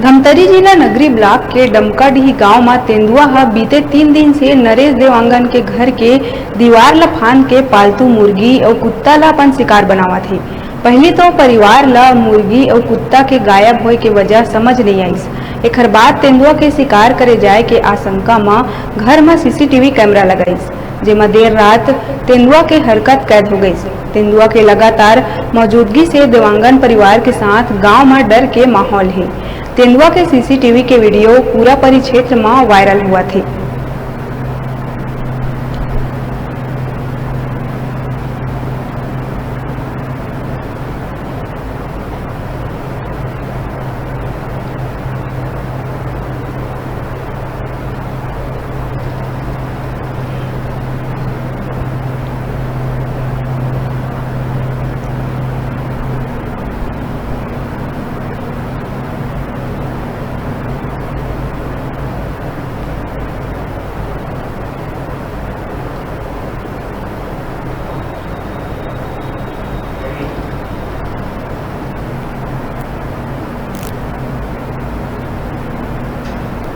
धमतरी जिला नगरी ब्लॉक के डमकाडीह गांव में तेंदुआ ह बीते 3 दिन से नरेश देवांगन के घर के दीवार ला फांद के पालतू मुर्गी और कुत्ता ला अपन शिकार बनावत हे। पहले तो परिवार ला मुर्गी और कुत्ता के गायब होए के वजह समझ नहीं आईस। एकर बाद तेंदुआ के शिकार करे जाए के आशंका में घर में सीसीटीवी कैमरा लगाईस, जेमा देर रात तेंदुआ के हरकत कैद हो गई। तेंदुआ के लगातार मौजूदगी से देवांगन परिवार के साथ गांव में डर के माहौल है। तेंदुआ के सीसीटीवी के वीडियो पूरा परिक्षेत्र में वायरल हुआ थे।